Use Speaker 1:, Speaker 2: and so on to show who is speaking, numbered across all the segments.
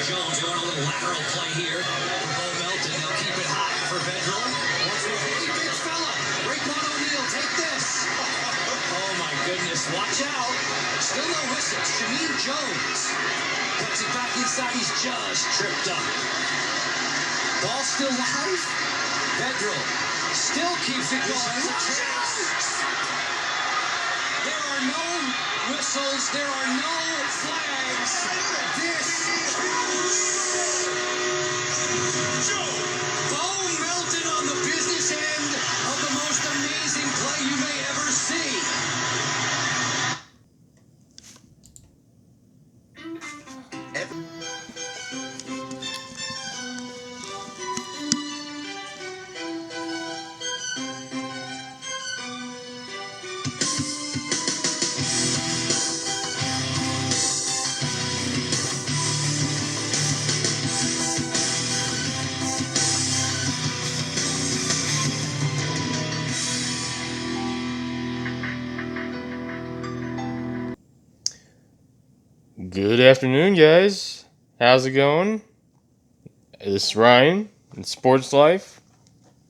Speaker 1: Jones going a little lateral play here for Bo Melton. They'll keep it high for Vedral. Hey, big fella. Raekwon O'Neal, take this. Oh, my goodness. Watch out. Still no whistles. Shameen Jones cuts it back inside. He's just tripped up. Ball still live. Vedral still keeps it going. Watch out. There are no whistles. There are no flags. This Bo Melton on the business end of the most amazing play you may ever see.
Speaker 2: Good afternoon, guys. How's it going? This is Ryan in Sports Life.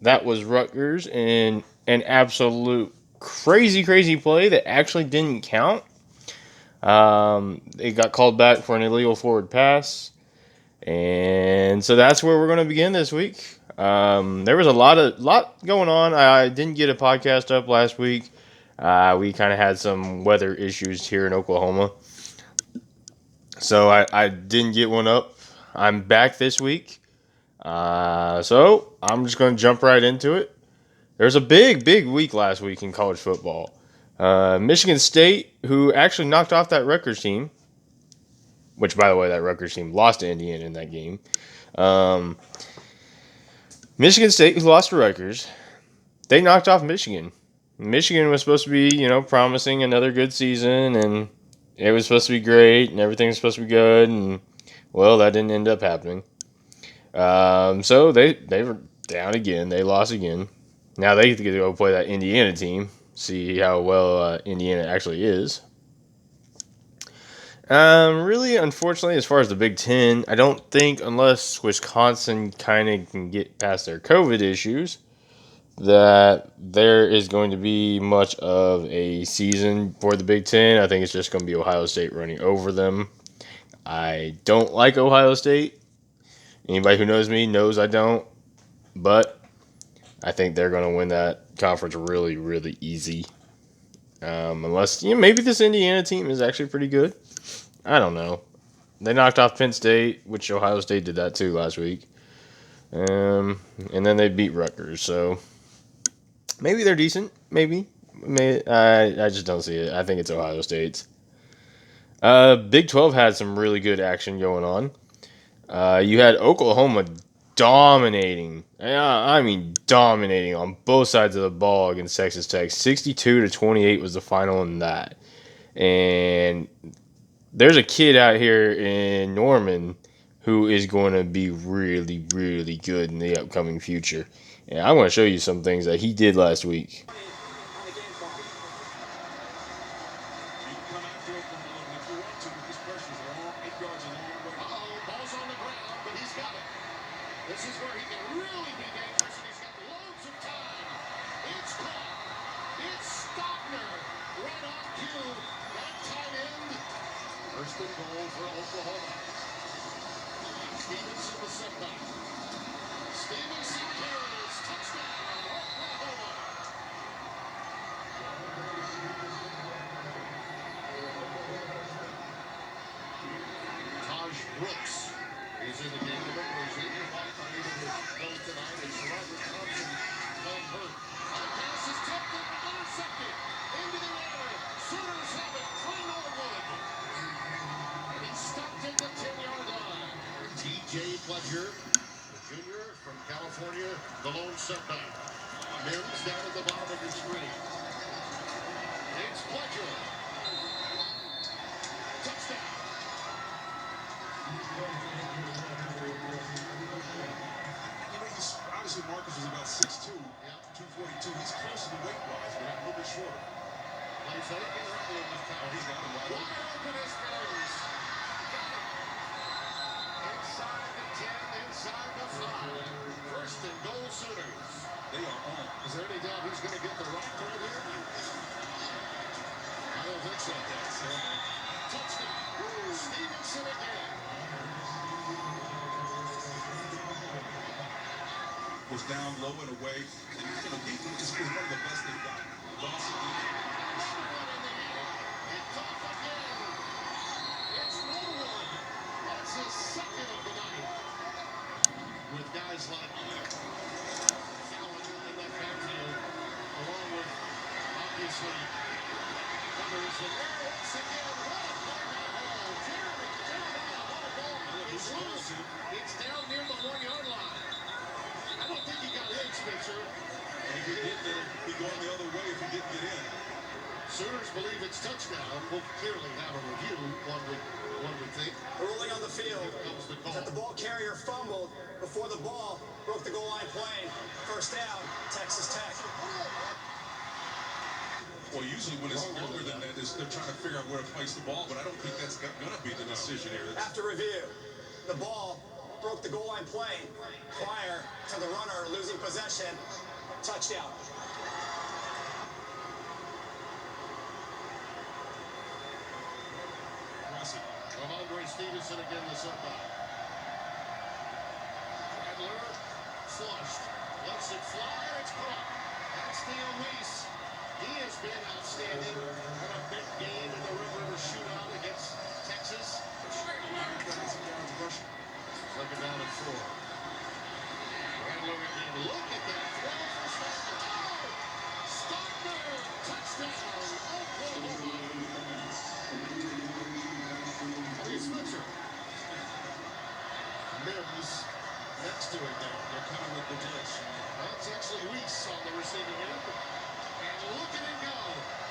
Speaker 2: That was Rutgers in an absolute crazy play that actually didn't count. It got called back for an illegal forward pass. And so that's where we're going to begin this week. There was a lot going on. I didn't get a podcast up last week. We kind of had some weather issues here in Oklahoma. So I didn't get one up. I'm back this week. So I'm just going to jump right into it. There's a big week last week in college football. Michigan State, who actually knocked off that Rutgers team, which, by the way, that Rutgers team lost to Indiana in that game. Michigan State, who lost to Rutgers, they knocked off Michigan. Michigan was supposed to be, promising another good season, and it was supposed to be great, and everything was supposed to be good, and, well, that didn't end up happening. So they were down again. They lost again. Now they get to go play that Indiana team, see how well Indiana actually is. Really, unfortunately, as far as the Big Ten, I don't think, unless Wisconsin kind of can get past their COVID issues, that there is going to be much of a season for the Big Ten. I think it's just going to be Ohio State running over them. I don't like Ohio State. Anybody who knows me knows I don't. But I think they're going to win that conference really easy. Unless, maybe this Indiana team is actually pretty good. I don't know. They knocked off Penn State, which Ohio State did that too last week. And then they beat Rutgers. So maybe they're decent. Maybe. I just don't see it. I think it's Ohio State's. Big 12 had some really good action going on. You had Oklahoma dominating. I mean dominating on both sides of the ball against Texas Tech. 62-28 was the final in that. And there's a kid out here in Norman who is going to be really good in the upcoming future. And I want to show you some things that he did last week.
Speaker 3: First and goal for Oklahoma. Stevenson the setback. Stevenson carries. Touchdown, Oklahoma. Taj Brooks is in the game. Remember, his injured life on even his play tonight. It's Robert Thompson playing hurt. The pass is tipped and intercepted. Into the air. Sooners have it. Trey Norwood. Stopped at the 10-yard line. T.J. Pledger, the junior from California, the lone setback. Mims down at the bottom of the screen. It's Pledger. Touchdown.
Speaker 4: Obviously Marcus is about 6'2", 242. He's close to the weight-wise, but a little bit shorter.
Speaker 3: Like I said, he can run with this power.
Speaker 4: He's got him wide open.
Speaker 3: Wide open as Ferris. Looks like that, so. Touchdown. Stevenson again.
Speaker 4: Was down low and away. And, defense is one of the best they've got. Lost it.
Speaker 3: Picked off again. It's no one. That's his second of the night. With guys like Fallon in that backfield, along with obviously others. And there once again, what a play by Hall. Jeremiah, what a ball. It's loose. It's down near the 1-yard line. I don't think he got in, Spencer.
Speaker 4: And if he did, then he'd be going the other way if he didn't get in.
Speaker 3: Sooners believe it's touchdown. We'll clearly have a review, one would think.
Speaker 5: The ruling on the field
Speaker 3: Here comes the
Speaker 5: is
Speaker 3: call.
Speaker 5: that the ball carrier fumbled before the ball broke the goal line plane. First down, Texas Tech.
Speaker 4: Well, usually when it's longer than that, they're trying to figure out where to place the ball, but I don't think that's going to be the decision here.
Speaker 5: After review, the ball broke the goal line plane prior to the runner losing possession. Touchdown.
Speaker 3: Ramondre Stevenson again the setback. Rattler flushed. Lets it fly. It's caught. That's Theo Weiss. He has been outstanding. Had a big game in the Red River Shootout against Texas. Second down and 4. Rattler again. Look at that throw for Stockner. Stockner. Touchdown. Oklahoma. Spencer. Mims next to it now. They're coming with the blitz. That's actually Weiss on the receiving end. And look at him go.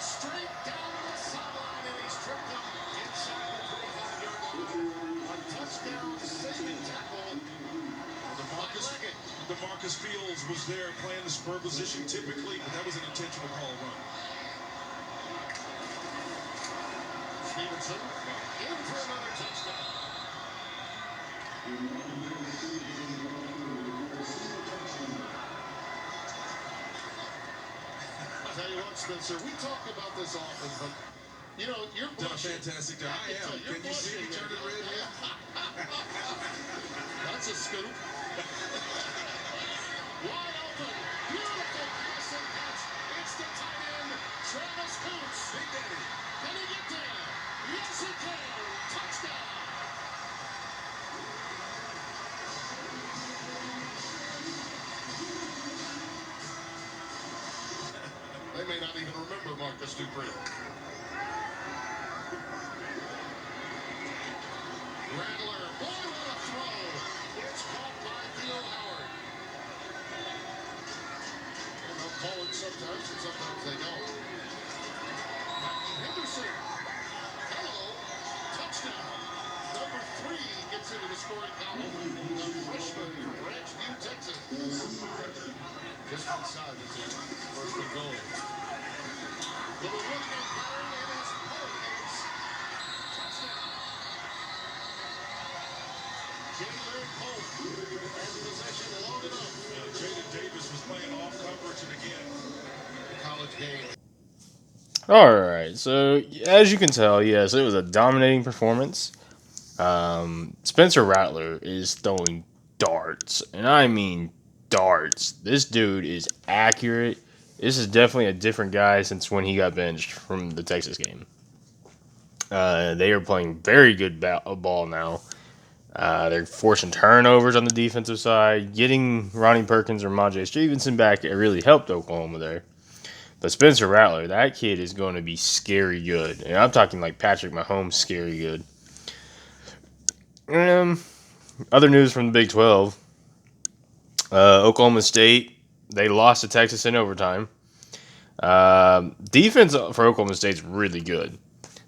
Speaker 3: Straight down the sideline, and he's tripped up inside the 25-yard line. A touchdown saving tackle.
Speaker 4: DeMarcus Fields was there playing the spur position typically, but that was an intentional call run.
Speaker 3: Stevenson in for another touchdown. I'll tell you what, Spencer, we talk about this often, but you know, you're
Speaker 4: Done a
Speaker 3: blushing.
Speaker 4: fantastic job. I am.
Speaker 3: You're
Speaker 4: Can you see me
Speaker 3: blushing.
Speaker 4: turning red here?
Speaker 3: That's a scoop. Wide open. Beautiful pass and catch. It's the tight end, Travis Coots.
Speaker 4: Big Daddy.
Speaker 3: Can he get there? Yes, he can. Touchdown. They may not even remember Marcus Dupree. Rattler, boy, what a throw. It's caught by Theo Howard. And they'll call it sometimes, and sometimes they don't. Matthew Henderson. Hello. Touchdown. Number 3 gets into the scoring column. The freshman from Ranch View, Texas. Just inside the team. First and goal. Little William Perry and his Hurricanes. Touchdown. Jalen Pope has possession long enough.
Speaker 4: Jaden Davis was playing off coverage, and again,
Speaker 3: College game.
Speaker 2: All right, so as you can tell, yes, it was a dominating performance. Spencer Rattler is throwing darts, and I mean darts. This dude is accurate. This is definitely a different guy since when he got benched from the Texas game. They are playing very good ball now. They're forcing turnovers on the defensive side. Getting Ronnie Perkins or Ramondre Stevenson back, it really helped Oklahoma there. But Spencer Rattler, that kid is going to be scary good. And I'm talking like Patrick Mahomes scary good. Other news from the Big 12. Oklahoma State, they lost to Texas in overtime. Defense for Oklahoma State is really good.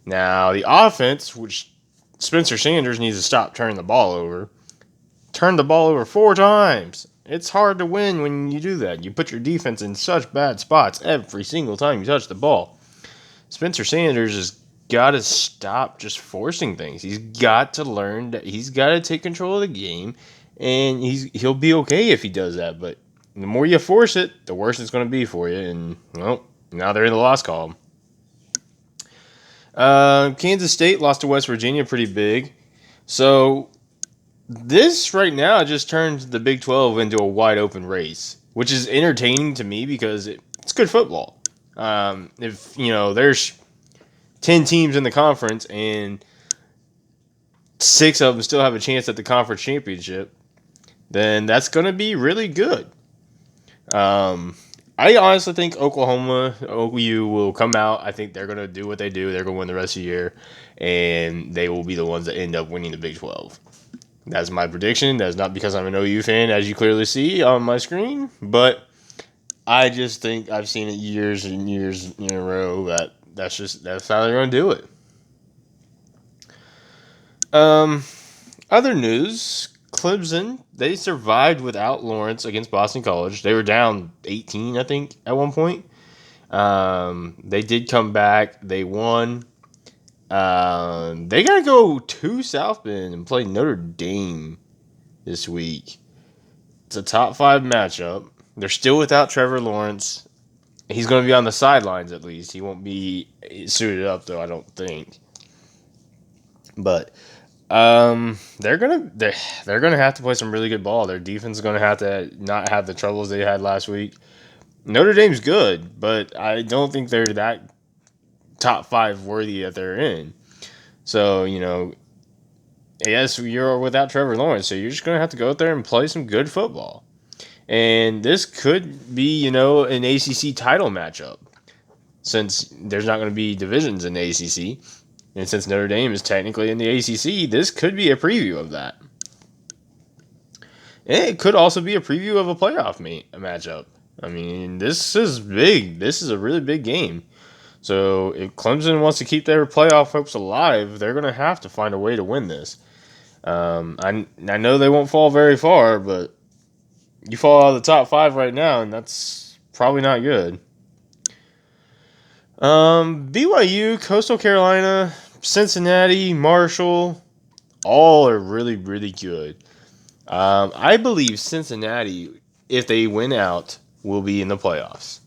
Speaker 2: Now, the offense, which Spencer Sanders needs to stop turning the ball over. Turned the ball over 4 times. It's hard to win when you do that. You put your defense in such bad spots every single time you touch the ball. Spencer Sanders has got to stop just forcing things. He's got to learn that he's got to take control of the game, and he'll be okay if he does that. But the more you force it, the worse it's going to be for you. And, well, now they're in the loss column. Kansas State lost to West Virginia pretty big. So this right now just turns the Big 12 into a wide open race, which is entertaining to me because it's good football. If there's 10 teams in the conference and 6 of them still have a chance at the conference championship, then that's going to be really good. I honestly think OU will come out. I think they're going to do what they do. They're going to win the rest of the year, and they will be the ones that end up winning the Big 12. That's my prediction. That's not because I'm an OU fan, as you clearly see on my screen, but I just think I've seen it years and years in a row that's how they're going to do it. Other news, Clemson, they survived without Lawrence against Boston College. They were down 18, I think, at one point. They did come back. They won. They got to go to South Bend and play Notre Dame this week. It's a top 5 matchup. They're still without Trevor Lawrence. He's going to be on the sidelines at least. He won't be suited up, though, I don't think. But they're gonna have to play some really good ball. Their defense is gonna have to not have the troubles they had last week. Notre Dame's good, but I don't think they're that top 5 worthy that they're in. So yes, you're without Trevor Lawrence, so you're just gonna have to go out there and play some good football. And this could be an ACC title matchup, since there's not going to be divisions in the ACC. And since Notre Dame is technically in the ACC, this could be a preview of that. And it could also be a preview of a playoff matchup. I mean, this is big. This is a really big game. So if Clemson wants to keep their playoff hopes alive, they're going to have to find a way to win this. I know they won't fall very far, but you fall out of the top 5 right now, and that's probably not good. BYU, Coastal Carolina, Cincinnati, Marshall, all are really, really good. I believe Cincinnati, if they win out, will be in the playoffs.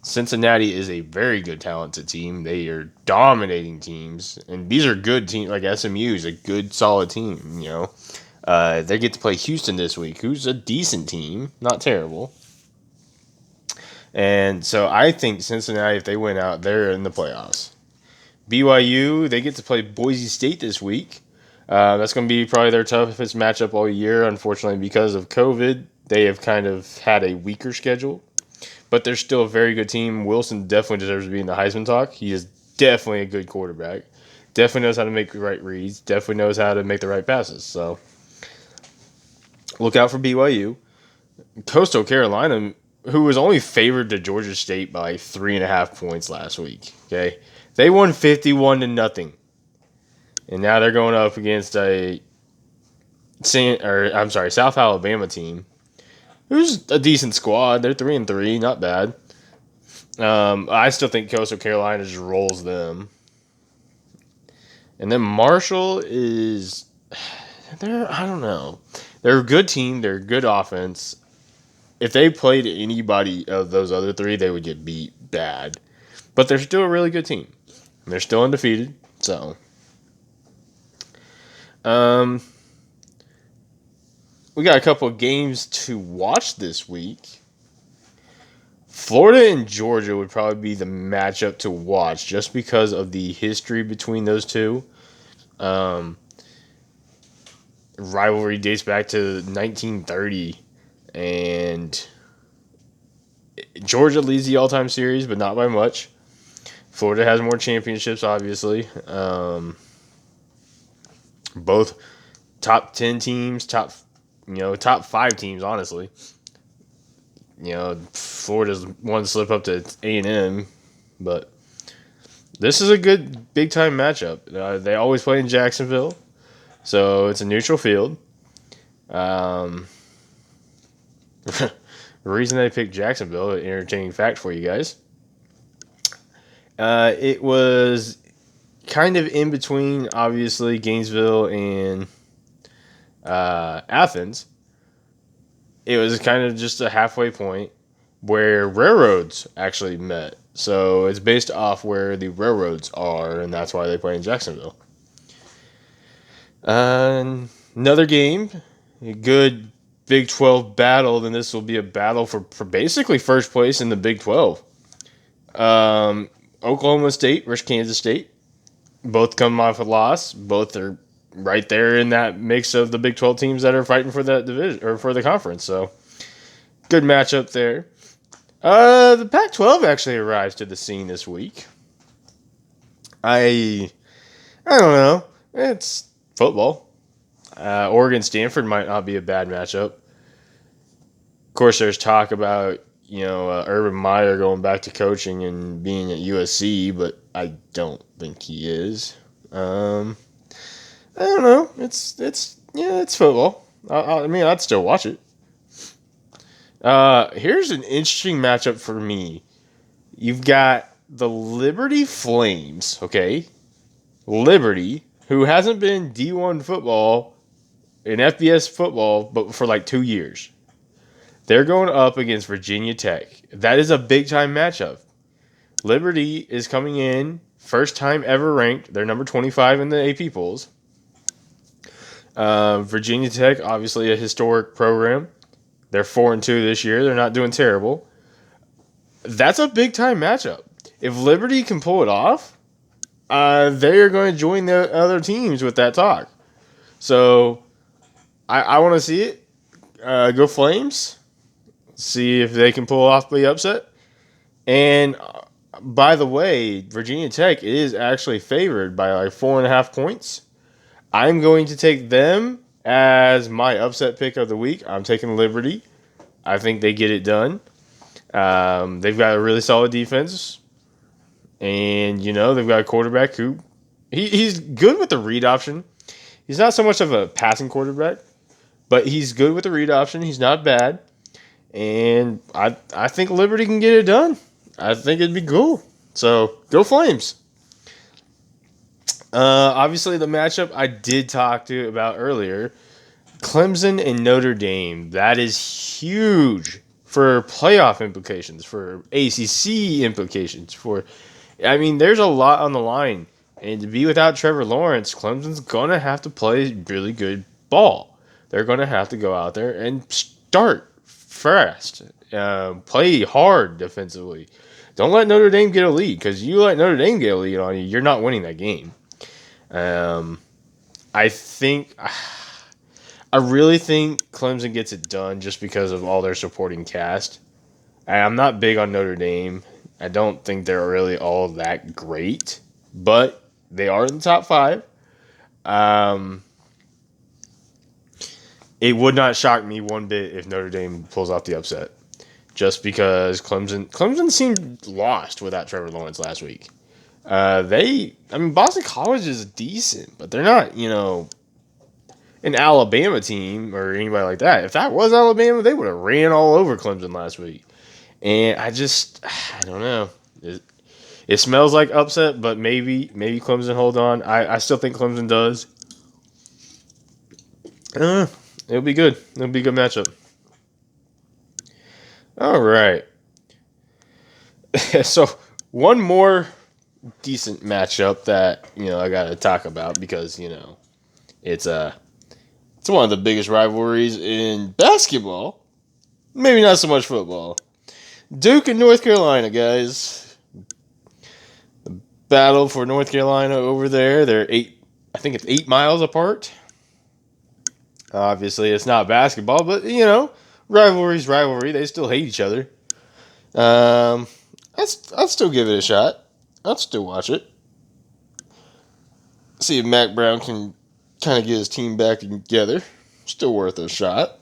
Speaker 2: Cincinnati is a very good, talented team. They are dominating teams, and these are good teams. Like SMU is a good, solid team. They get to play Houston this week, who's a decent team, not terrible. And so I think Cincinnati, if they win out, they're in the playoffs. BYU, they get to play Boise State this week. That's going to be probably their toughest matchup all year. Unfortunately, because of COVID, they have kind of had a weaker schedule. But they're still a very good team. Wilson definitely deserves to be in the Heisman talk. He is definitely a good quarterback. Definitely knows how to make the right reads. Definitely knows how to make the right passes. So look out for BYU. Coastal Carolina, who was only favored to Georgia State by 3.5 points last week. Okay, they won 51-0, and now they're going up against South Alabama team, who's a decent squad. They're 3-3, not bad. I still think Coastal Carolina just rolls them. And then Marshall is, I don't know. They're a good team. They're a good offense. If they played anybody of those other 3, they would get beat bad. But they're still a really good team. And they're still undefeated. So, we got a couple of games to watch this week. Florida and Georgia would probably be the matchup to watch just because of the history between those two. Rivalry dates back to 1930, and Georgia leads the all-time series, but not by much. Florida has more championships, obviously. Both top 10 teams, top 5 teams, honestly. Florida's one to slip up to A&M, but this is a good big-time matchup. They always play in Jacksonville, so it's a neutral field. The reason they picked Jacksonville, an entertaining fact for you guys, it was kind of in between, obviously, Gainesville and Athens. It was kind of just a halfway point where railroads actually met. So it's based off where the railroads are, and that's why they play in Jacksonville. Another game, a good Big 12 battle, then this will be a battle for basically first place in the Big 12. Oklahoma State versus Kansas State. Both come off a loss. Both are right there in that mix of the Big 12 teams that are fighting for that division or for the conference. So good matchup there. The Pac-12 actually arrives to the scene this week. I don't know. It's football. Oregon Stanford might not be a bad matchup. Of course, there's talk about Urban Meyer going back to coaching and being at USC, but I don't think he is. I don't know. It's football. I mean, I'd still watch it. Here's an interesting matchup for me. You've got the Liberty Flames, okay? Liberty, who hasn't been D1 football in FBS football, but for like 2 years. They're going up against Virginia Tech. That is a big-time matchup. Liberty is coming in, first time ever ranked. They're number 25 in the AP polls. Virginia Tech, obviously a historic program. They're 4-2 this year. They're not doing terrible. That's a big-time matchup. If Liberty can pull it off, they are going to join the other teams with that talk. So, I want to see it. Go Flames. See if they can pull off the upset. And by the way, Virginia Tech is actually favored by like 4.5 points. I'm going to take them as my upset pick of the week. I'm taking Liberty. I think they get it done. They've got a really solid defense. And, they've got a quarterback who he's good with the read option. He's not so much of a passing quarterback, but he's good with the read option. He's not bad. And I think Liberty can get it done. I think it'd be cool. So, go Flames. Obviously, the matchup I did talk to you about earlier, Clemson and Notre Dame. That is huge for playoff implications, for ACC implications. There's a lot on the line. And to be without Trevor Lawrence, Clemson's going to have to play really good ball. They're going to have to go out there and start fast. Play hard defensively. Don't let Notre Dame get a lead, because you let Notre Dame get a lead on you, you're not winning that game. I really think Clemson gets it done just because of all their supporting cast. I'm not big on Notre Dame. I don't think they're really all that great, but they are in the top 5. It would not shock me one bit if Notre Dame pulls off the upset, just because Clemson seemed lost without Trevor Lawrence last week. Boston College is decent, but they're not, an Alabama team or anybody like that. If that was Alabama, they would have ran all over Clemson last week. And I don't know. It smells like upset, but maybe Clemson hold on. I still think Clemson does. It'll be good. It'll be a good matchup. All right. So one more decent matchup that I got to talk about, because it's one of the biggest rivalries in basketball. Maybe not so much football. Duke and North Carolina, guys. The battle for North Carolina over there. They're 8 miles apart. Obviously, it's not basketball, but rivalry's rivalry. They still hate each other. I'd still give it a shot. I'd still watch it. See if Mac Brown can kind of get his team back together. Still worth a shot.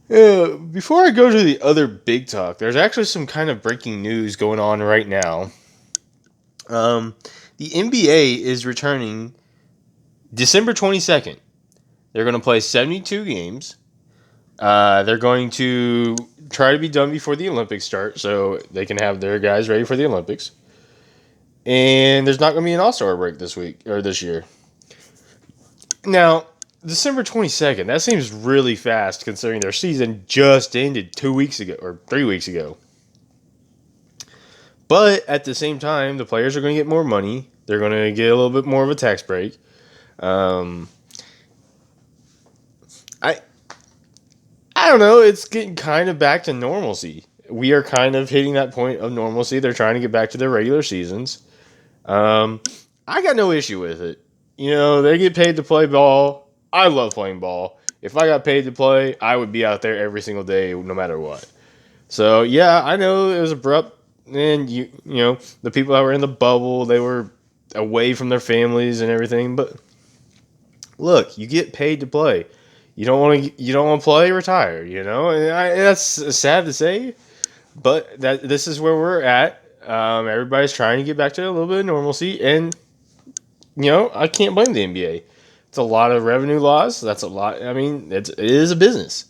Speaker 2: Before I go to the other big talk, there's actually some kind of breaking news going on right now. The NBA is returning December 22nd. They're going to play 72 games. They're going to try to be done before the Olympics start, so they can have their guys ready for the Olympics. And there's not going to be an All-Star break this year. Now, December 22nd, that seems really fast considering their season just ended 2 weeks ago or 3 weeks ago. But at the same time, the players are going to get more money. They're going to get a little bit more of a tax break. I don't know. It's getting kind of back to normalcy. We are kind of hitting that point of normalcy. They're trying to get back to their regular seasons. I got no issue with it. They get paid to play ball. I love playing ball. If I got paid to play, I would be out there every single day, no matter what. So yeah, I know it was abrupt, and the people that were in the bubble, they were away from their families and everything. But look, you get paid to play. You don't want to play, retire. That's sad to say, but this is where we're at. Everybody's trying to get back to a little bit of normalcy, and I can't blame the NBA. It's a lot of revenue loss. That's a lot. I mean, it is a business.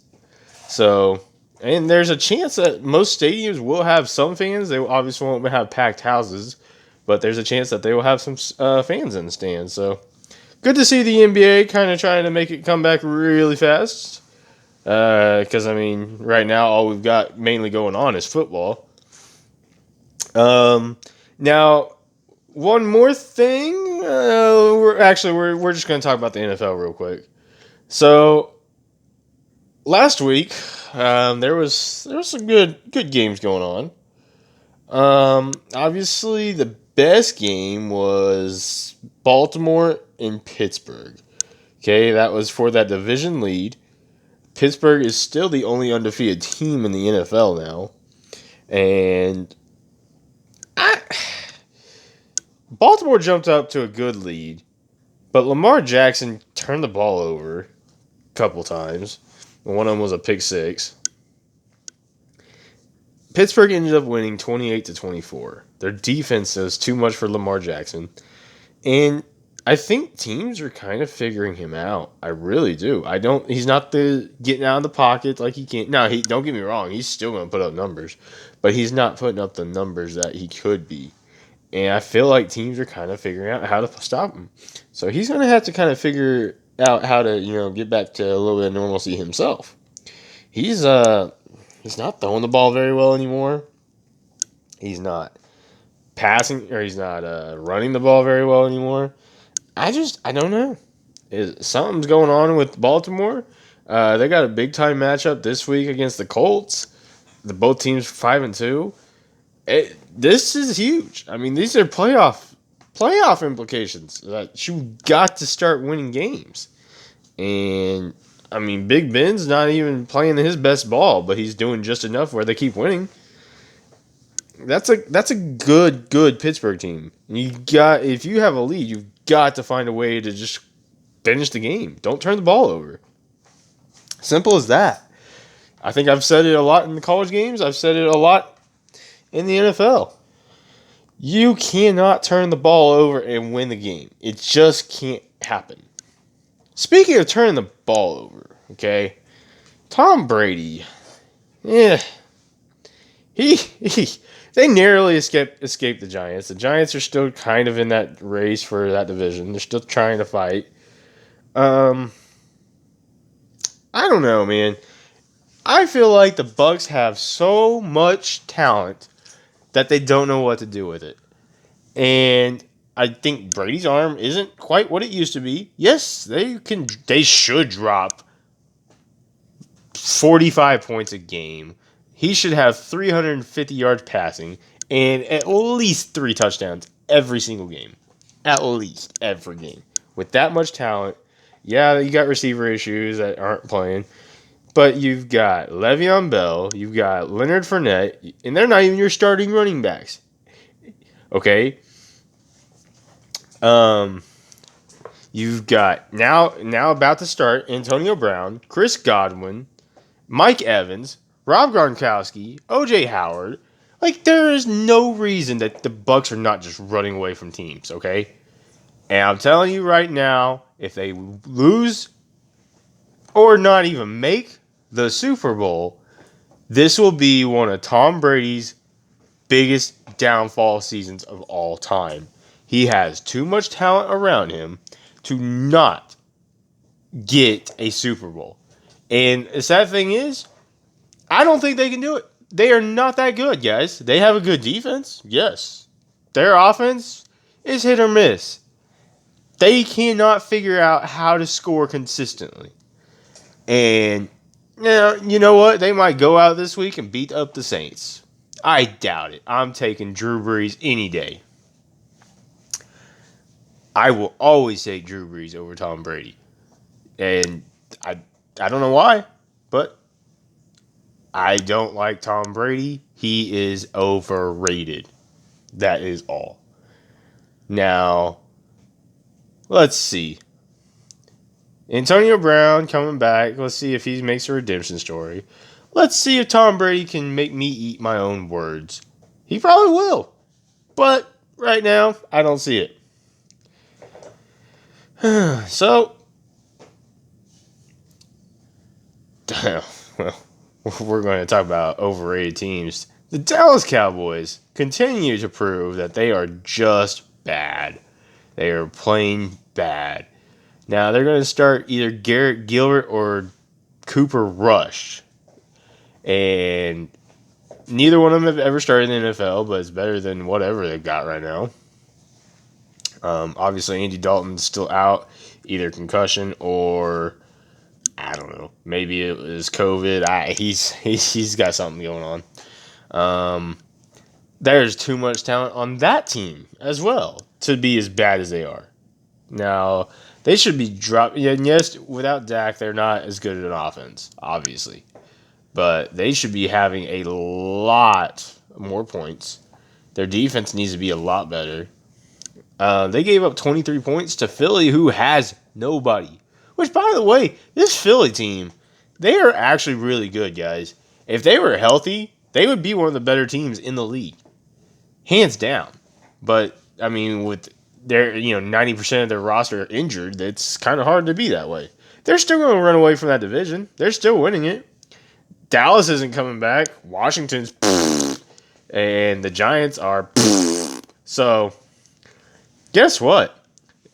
Speaker 2: So, and there's a chance that most stadiums will have some fans. They obviously won't have packed houses, but there's a chance that they will have some fans in the stands. So, good to see the NBA kind of trying to make it come back really fast. Because, right now all we've got mainly going on is football. Now, one more thing. We're just going to talk about the NFL real quick. So, last week, there was some good games going on. Obviously, the best game was Baltimore and Pittsburgh. Okay, that was for that division lead. Pittsburgh is still the only undefeated team in the NFL now. And Baltimore jumped up to a good lead, but Lamar Jackson turned the ball over a couple times. One of them was a pick six. Pittsburgh ended up winning 28-24. Their defense was too much for Lamar Jackson. And I think teams are kind of figuring him out. I really do. He's not getting out of the pocket like he can't. No, don't get me wrong. He's still going to put up numbers, but he's not putting up the numbers that he could be. And I feel like teams are kind of figuring out how to stop him. So he's going to have to kind of figure out how to, get back to a little bit of normalcy himself. He's not throwing the ball very well anymore. He's not passing, or he's not running the ball very well anymore. I don't know. Something's going on with Baltimore. They got a big time matchup this week against the Colts. Both teams 5-2. This is huge. These are playoff implications that you got to start winning games. And Big Ben's not even playing his best ball, but he's doing just enough where they keep winning. That's a good Pittsburgh team. If you have a lead, you've got to find a way to just finish the game. Don't turn the ball over. Simple as that. I think I've said it a lot in the college games. I've said it a lot in the NFL. You cannot turn the ball over and win the game. It just can't happen. Speaking of turning the ball over, okay, Tom Brady, they narrowly escaped the Giants. The Giants are still kind of in that race for that division. They're still trying to fight. I don't know, man. I feel like the Bucs have so much talent that they don't know what to do with it. And I think Brady's arm isn't quite what it used to be. Yes, they should drop 45 points a game. He should have 350 yards passing and at least 3 touchdowns every single game. At least every game. With that much talent, yeah, you got receiver issues that aren't playing. But you've got Le'Veon Bell, you've got Leonard Fournette, and they're not even your starting running backs. Okay? You've got now about to start Antonio Brown, Chris Godwin, Mike Evans, Rob Gronkowski, O.J. Howard. There is no reason that the Bucs are not just running away from teams, okay? And I'm telling you right now, if they lose or not even make the Super Bowl, this will be one of Tom Brady's biggest downfall seasons of all time. He has too much talent around him to not get a Super Bowl. And the sad thing is, I don't think they can do it. they are not that good, guys. They have a good defense, yes. Their offense is hit or miss. They cannot figure out how to score consistently. And you know what? They might go out this week and beat up the Saints. I doubt it. I'm taking Drew Brees any day. I will always take Drew Brees over Tom Brady. And I don't know why, but I don't like Tom Brady. He is overrated. That is all. Now, let's see. Antonio Brown coming back. Let's see if he makes a redemption story. Let's see if Tom Brady can make me eat my own words. He probably will. But right now, I don't see it. So, we're going to talk about overrated teams. The Dallas Cowboys continue to prove that they are just bad. They are plain bad. Now, they're going to start either Garrett Gilbert or Cooper Rush. And neither one of them have ever started in the NFL, but it's better than whatever they've got right now. Obviously, Andy Dalton's still out, either concussion or, I don't know, maybe it was COVID. He's got something going on. There's too much talent on that team as well to be as bad as they are. Now, they should be dropping. And yes, without Dak, they're not as good at an offense, obviously. But they should be having a lot more points. Their defense needs to be a lot better. They gave up 23 points to Philly, who has nobody. Which, by the way, this Philly team, they are actually really good, guys. If they were healthy, they would be one of the better teams in the league. Hands down. But, I mean, with their 90% of their roster injured, it's kind of hard to be that way. They're still going to run away from that division. They're still winning it. Dallas isn't coming back. Washington's and the Giants are so guess what?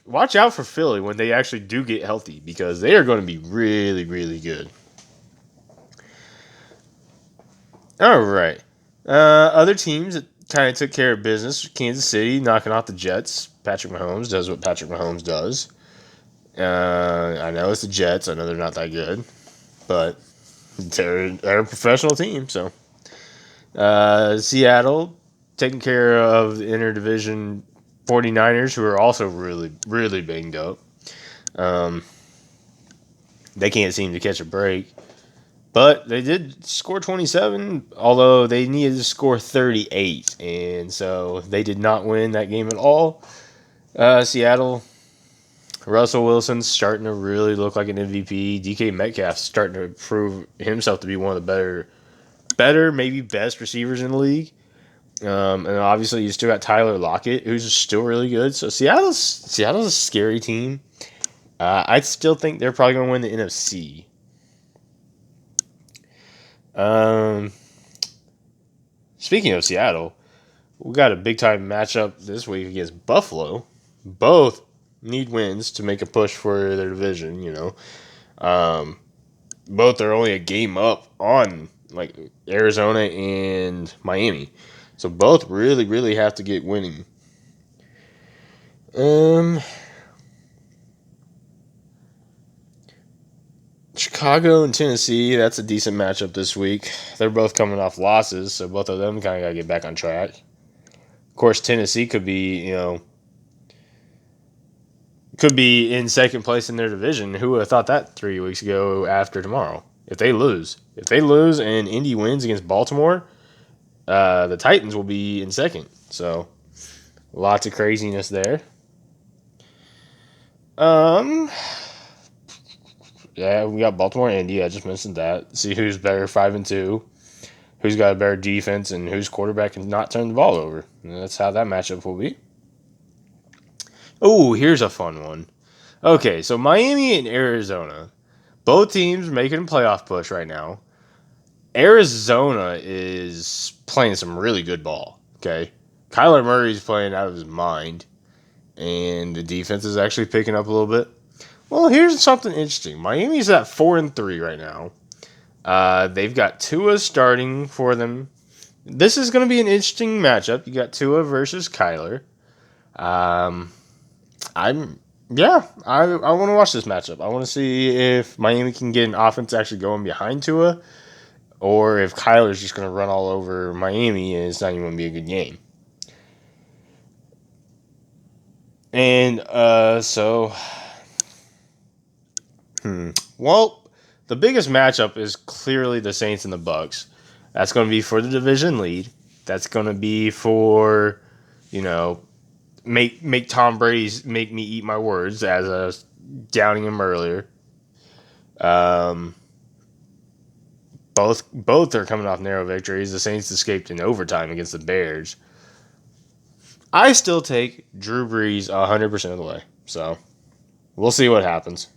Speaker 2: Watch out for Philly when they actually do get healthy because they are going to be really, really good. All right. Other teams that kind of took care of business. Kansas City knocking off the Jets. Patrick Mahomes does what Patrick Mahomes does. I know it's the Jets. I know they're not that good. But they're a professional team. So Seattle taking care of the interdivision 49ers, who are also really, really banged up. They can't seem to catch a break. But they did score 27, although they needed to score 38. And so they did not win that game at all. Seattle, Russell Wilson's starting to really look like an MVP. DK Metcalf's starting to prove himself to be one of the better, maybe best receivers in the league. And obviously you still got Tyler Lockett, who's still really good. So Seattle's a scary team. I still think they're probably going to win the NFC. Speaking of Seattle, we got a big time matchup this week against Buffalo. Both need wins to make a push for their division. Both are only a game up on like Arizona and Miami. So both really, really have to get winning. Chicago and Tennessee, that's a decent matchup this week. They're both coming off losses, so both of them kind of got to get back on track. Of course, Tennessee could be in second place in their division. Who would have thought that 3 weeks ago after tomorrow? If they lose and Indy wins against Baltimore, the Titans will be in second. So, lots of craziness there. Yeah, we got Baltimore and Indy. I just mentioned that. See who's better, 5-2. Who's got a better defense and whose quarterback can not turn the ball over. And that's how that matchup will be. Oh, here's a fun one. Okay, so Miami and Arizona. Both teams making a playoff push right now. Arizona is playing some really good ball, okay? Kyler Murray's playing out of his mind, and the defense is actually picking up a little bit. Well, here's something interesting. Miami's at 4-3 right now. They've got Tua starting for them. This is going to be an interesting matchup. You got Tua versus Kyler. I want to watch this matchup. I want to see if Miami can get an offense actually going behind Tua, or if Kyler's just going to run all over Miami and it's not even going to be a good game. And well, the biggest matchup is clearly the Saints and the Bucks. That's going to be for the division lead. That's going to be for, make Tom Brady's make me eat my words, as I was downing him earlier. Both are coming off narrow victories. The Saints escaped in overtime against the Bears. I still take Drew Brees 100% of the way. So, we'll see what happens.